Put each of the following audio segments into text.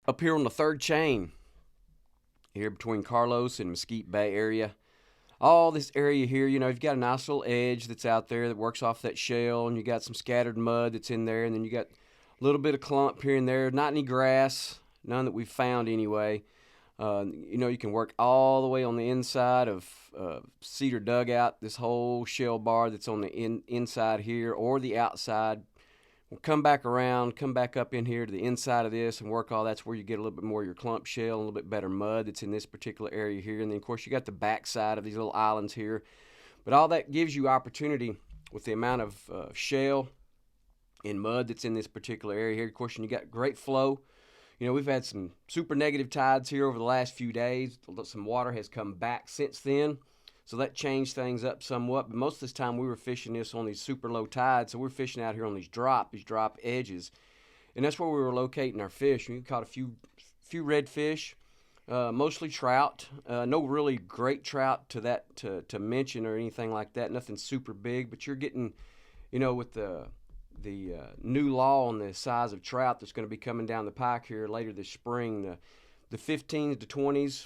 Up here on the third chain, here between Carlos and Mesquite Bay area. All this area here, you've got a nice little edge that's out there that works off that shale, and you got some scattered mud that's in there, and then you got a little bit of clump here and there. Not any grass, none that we've found anyway. You can work all the way on the inside of Cedar Dugout, this whole shale bar that's on the inside here, or the outside. We'll come back around, come back up in here to the inside of this and work all. That's where you get a little bit more of your clump shale, a little bit better mud that's in this particular area here. And then, of course, you got the backside of these little islands here. But all that gives you opportunity with the amount of shale and mud that's in this particular area here. Of course, and you got great flow. We've had some super negative tides here over the last few days. Some water has come back since then. So that changed things up somewhat. But most of this time we were fishing this on these super low tides. So we're fishing out here on these drop edges. And that's where we were locating our fish. We caught a few redfish, mostly trout. No really great trout to mention or anything like that. Nothing super big. But you're getting, with the new law on the size of trout that's going to be coming down the pike here later this spring, the 15s to 20s.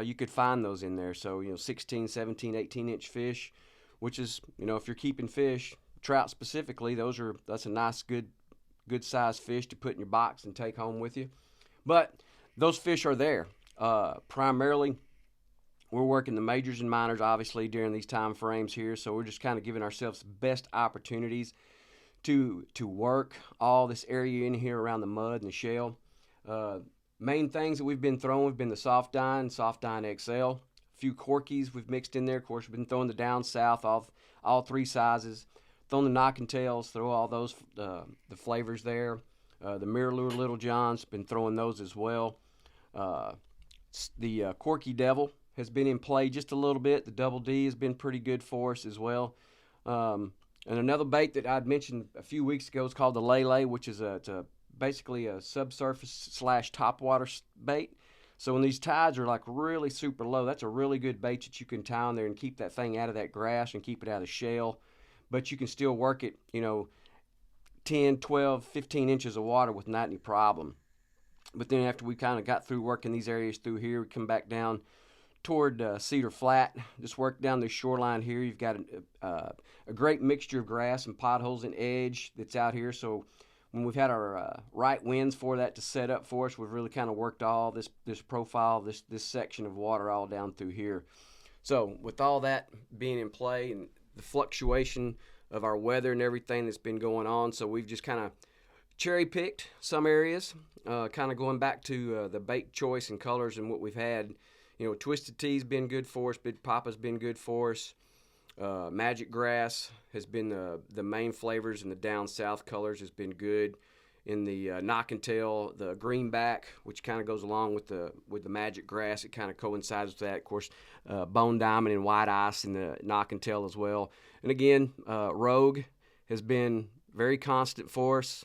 You could find those in there. So, 16, 17, 18-inch fish, which is, if you're keeping fish, trout specifically, that's a nice, good size fish to put in your box and take home with you. But those fish are there. Primarily, we're working the majors and minors, obviously, during these time frames here. So we're just kind of giving ourselves the best opportunities to work all this area in here around the mud and the shale. Main things that we've been throwing have been the soft dine XL. A few corkies we've mixed in there. Of course, we've been throwing the down south, all three sizes. Throwing the knock and tails, throw all those, the flavors there. The mirror lure Little Johns, been throwing those as well. The Corky Devil has been in play just a little bit. The Double D has been pretty good for us as well. And another bait that I'd mentioned a few weeks ago is called the Lele, which is basically a subsurface / topwater bait. So when these tides are like really super low, that's a really good bait that you can tie on there and keep that thing out of that grass and keep it out of shale. But you can still work it, 10, 12, 15 inches of water with not any problem. But then after we kind of got through working these areas through here, we come back down toward Cedar Flat. Just work down the shoreline here. You've got a great mixture of grass and potholes and edge that's out here. So when we've had our right winds for that to set up for us, we've really kind of worked all this profile, this section of water all down through here. So with all that being in play and the fluctuation of our weather and everything that's been going on, so we've just kind of cherry-picked some areas, kind of going back to the bait choice and colors and what we've had. Twisted Tea's been good for us. Big Papa's been good for us. Magic Grass has been the main flavors, and the down south colors has been good. In the knock and tail, the greenback, which kind of goes along with the Magic Grass, it kind of coincides with that. Of course, Bone Diamond and White Ice in the knock and tail as well. And again, Rogue has been very constant for us,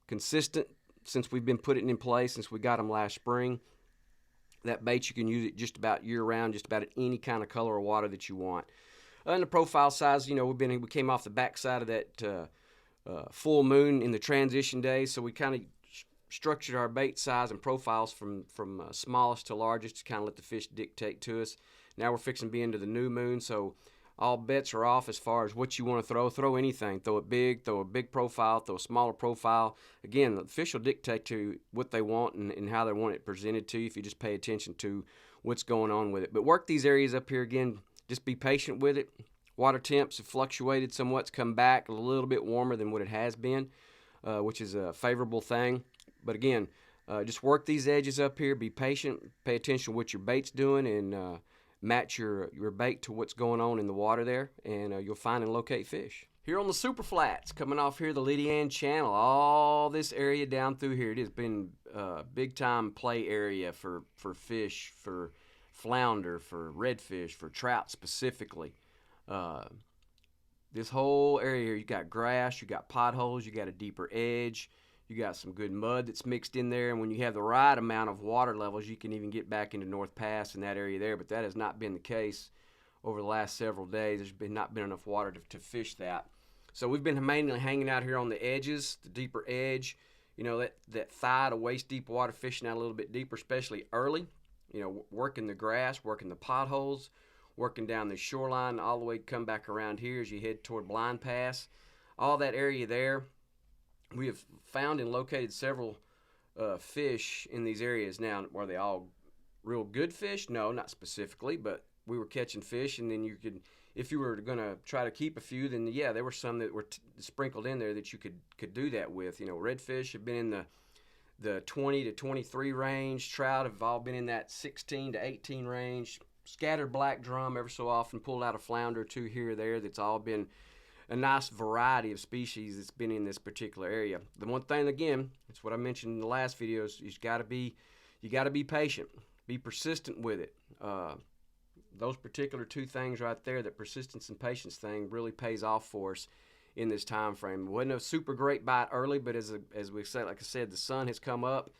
consistent since we've been putting it in place since we got them last spring. That bait, you can use it just about year-round, just about any kind of color or water that you want. And the profile size, we came off the backside of that full moon in the transition days, so we kind of structured our bait size and profiles from smallest to largest to kind of let the fish dictate to us. Now we're fixing to be into the new moon, so all bets are off as far as what you want to throw. Throw anything. Throw it big, throw a big profile, throw a smaller profile. Again, the fish will dictate to what they want and how they want it presented to you if you just pay attention to what's going on with it. But work these areas up here again. Just be patient with it. Water temps have fluctuated somewhat. It's come back a little bit warmer than what it has been, which is a favorable thing. But again, just work these edges up here. Be patient. Pay attention to what your bait's doing and match your bait to what's going on in the water there, and you'll find and locate fish. Here on the Super Flats, coming off here the Lyan Channel, all this area down through here, it has been a big-time play area for fish, for flounder, for redfish, for trout specifically. This whole area here, you got grass, you got potholes, you got a deeper edge, you got some good mud that's mixed in there, and when you have the right amount of water levels, you can even get back into North Pass in that area there, but that has not been the case over the last several days. There's not been enough water to fish that. So we've been mainly hanging out here on the edges, the deeper edge. you know, that thigh to waist deep water, fishing out a little bit deeper, especially early. You know, working the grass, working the potholes, working down the shoreline, all the way come back around here as you head toward Blind Pass. All that area there, we have found and located several fish in these areas. Now, were they all real good fish? No, not specifically, but we were catching fish, and then you could, if you were going to try to keep a few, then yeah, there were some that were sprinkled in there that you could do that with. You know, redfish have been in the 20 to 23 range. Trout have all been in that 16 to 18 range. Scattered black drum ever so often, pulled out a flounder or two here or there. That's all been a nice variety of species that's been in this particular area. The one thing, again, it's what I mentioned in the last videos, you got to be patient, be persistent with it. Those particular two things right there, that persistence and patience thing, really pays off for us in this time frame. It wasn't a super great bite early, but as we said, like I said, the sun has come up.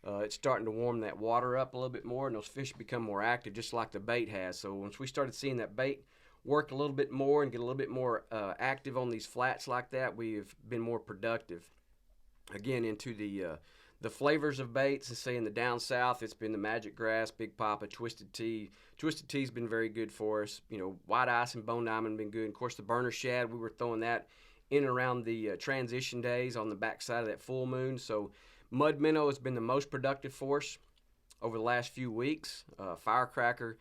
It's starting to warm that water up a little bit more, and those fish become more active, just like the bait has. So once we started seeing that bait work a little bit more and get a little bit more active on these flats like that, we've been more productive. Again, into the flavors of baits, and say in the down south, it's been the Magic Grass, Big Papa, Twisted Tea. Twisted Tea's been very good for us. You know, White Ice and Bone Diamond have been good. Of course, the Burner Shad, we were throwing that in and around the transition days on the backside of that full moon. So Mud Minnow has been the most productive for us over the last few weeks. Firecracker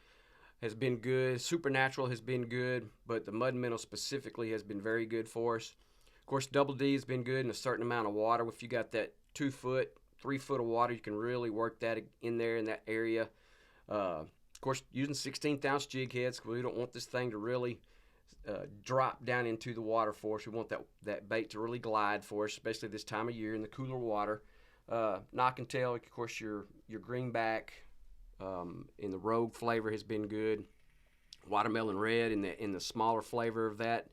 has been good. Supernatural has been good, but the Mud Minnow specifically has been very good for us. Of course, Double D has been good in a certain amount of water. If you got that 2 foot, 3 foot of water, you can really work that in there in that area. Of course, using 16th ounce jig heads, because we don't want this thing to really drop down into the water for us. We want that bait to really glide for us, especially this time of year in the cooler water. Knock and tail, of course, your greenback in the Rogue flavor has been good. Watermelon red in the smaller flavor of that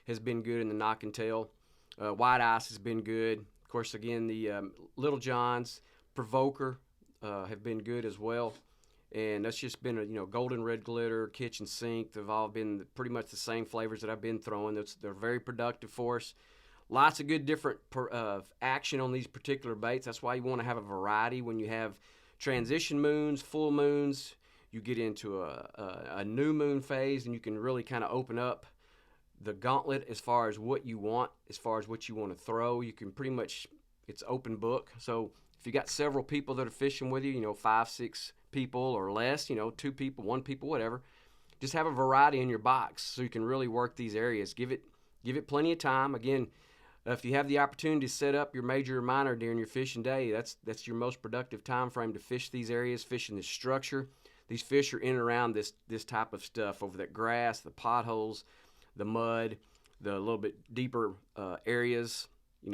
has been good in the knock and tail. White Ice has been good. Of course, again, the Little Johns, Provoker have been good as well. And that's just been Golden Red Glitter, Kitchen Sink. They've all been pretty much the same flavors that I've been throwing. They're very productive for us. Lots of good different action on these particular baits. That's why you want to have a variety when you have transition moons, full moons. You get into a new moon phase, and you can really kind of open up the gauntlet as far as what you want, as far as what you want to throw. You can pretty much, it's open book. So if you got several people that are fishing with you, 5, 6 people or less, 2 people, 1 people, whatever, just have a variety in your box so you can really work these areas. Give it plenty of time. Again, if you have the opportunity to set up your major or minor during your fishing day, that's your most productive time frame to fish these areas, fishing this structure. These fish are in and around this type of stuff over that grass, the potholes, the mud, the little bit deeper areas.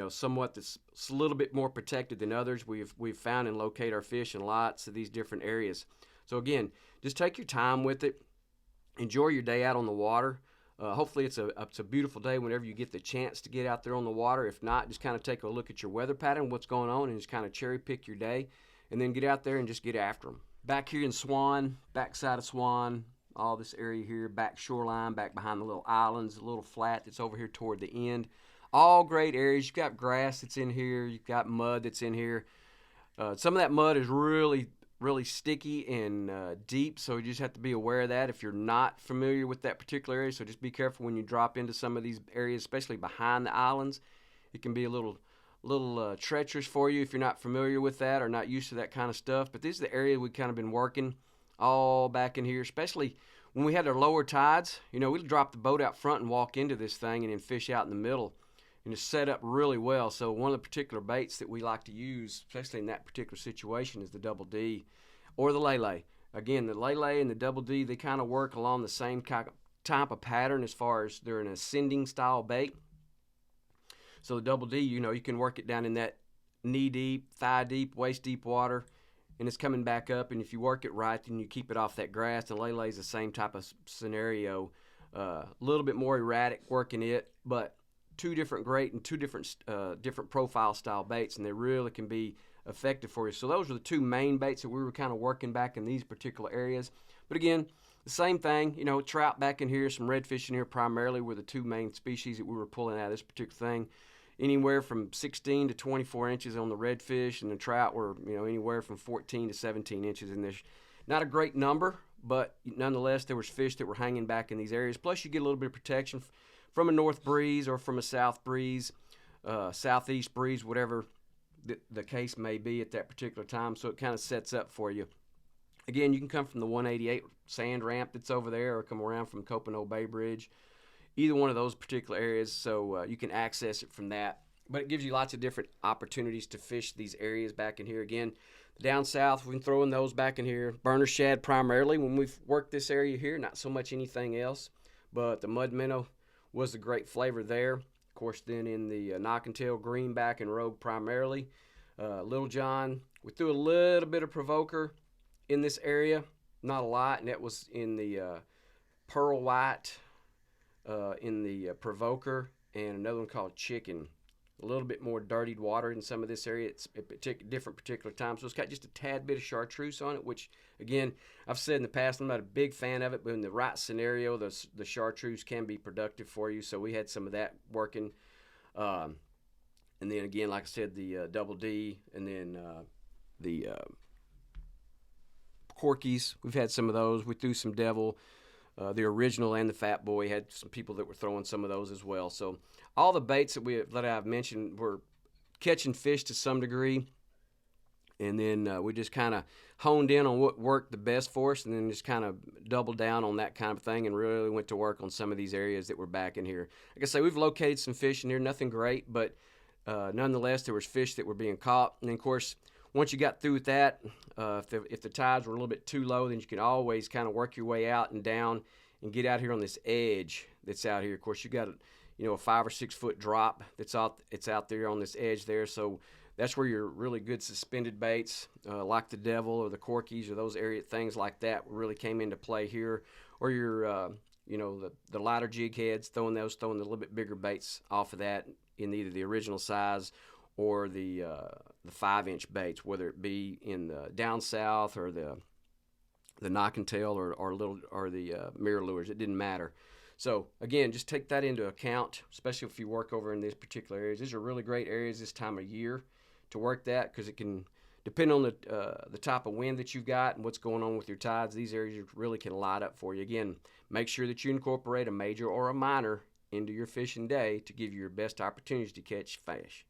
Somewhat that's a little bit more protected than others. We've found and locate our fish in lots of these different areas. So again, just take your time with it. Enjoy your day out on the water. Hopefully it's a beautiful day whenever you get the chance to get out there on the water. If not, just kind of take a look at your weather pattern, what's going on, and just kind of cherry pick your day, and then get out there and just get after them. Back here in Swan, backside of Swan, all this area here, back shoreline, back behind the little islands, the little flat that's over here toward the end. All great areas. You've got grass that's in here. You've got mud that's in here. Some of that mud is really, really sticky and deep, so you just have to be aware of that if you're not familiar with that particular area. So just be careful when you drop into some of these areas, especially behind the islands. It can be a little treacherous for you if you're not familiar with that or not used to that kind of stuff. But this is the area we've kind of been working all back in here, especially when we had our lower tides. We'd drop the boat out front and walk into this thing and then fish out in the middle. And it's set up really well. So one of the particular baits that we like to use, especially in that particular situation, is the Double D or the Lay. Again, the Lay and the Double D, they kind of work along the same type of pattern as far as they're an ascending style bait. So the Double D, you can work it down in that knee deep, thigh deep, waist deep water, and it's coming back up. And if you work it right, then you keep it off that grass. And Lay is the same type of scenario, a little bit more erratic working it, but 2 different great and 2 different profile style baits, and they really can be effective for you. So those are the 2 main baits that we were kind of working back in these particular areas. But again, the same thing, trout back in here, some redfish in here primarily were the 2 main species that we were pulling out of this particular thing. anywhere from 16 to 24 inches on the redfish, and the trout were, anywhere from 14 to 17 inches in this. Not a great number, but nonetheless, there was fish that were hanging back in these areas. Plus, you get a little bit of protection from a north breeze or from a south breeze, southeast breeze, whatever the case may be at that particular time. So it kind of sets up for you. Again, you can come from the 188 sand ramp that's over there, or come around from Copano Bay Bridge, either one of those particular areas, so you can access it from that. But it gives you lots of different opportunities to fish these areas back in here. Again, down south, we can throw in those back in here. Burner shad primarily when we've worked this area here, not so much anything else. But the mud minnow was a great flavor there. Of course, then in the knock and tail greenback and rogue primarily. Little John, we threw a little bit of provoker in this area, not a lot, and that was in the pearl white, in the provoker, and another one called chicken. A little bit more dirtied water in some of this area. It's at different particular times, so it's got just a tad bit of chartreuse on it, which, again, I've said in the past, I'm not a big fan of it, but in the right scenario, the chartreuse can be productive for you, so we had some of that working. And then, again, like I said, the double D, and then the Corkies, we've had some of those. We threw some devil, the original and the fat boy. Had some people that were throwing some of those as well. So all the baits that I've mentioned were catching fish to some degree, and then we just kind of honed in on what worked the best for us, and then just kind of doubled down on that kind of thing, and really went to work on some of these areas that were back in here. Like I say, we've located some fish in here, nothing great, but nonetheless, there was fish that were being caught. And of course, once you got through with that, if the tides were a little bit too low, then you can always kind of work your way out and down and get out here on this edge that's out here. Of course, you got a 5 or 6 foot drop that's out there on this edge there. So that's where your really good suspended baits, like the devil or the corkies or those area things like that, really came into play here. Or your the lighter jig heads, throwing a little bit bigger baits off of that in either the original size or the 5-inch baits, whether it be in the down south or the knock and tail or the mirror lures. It didn't matter. So again, just take that into account, especially if you work over in these particular areas. These are really great areas this time of year to work that, because it can depend on the type of wind that you've got and what's going on with your tides. These areas really can light up for you. Again, make sure that you incorporate a major or a minor into your fishing day to give you your best opportunities to catch fish.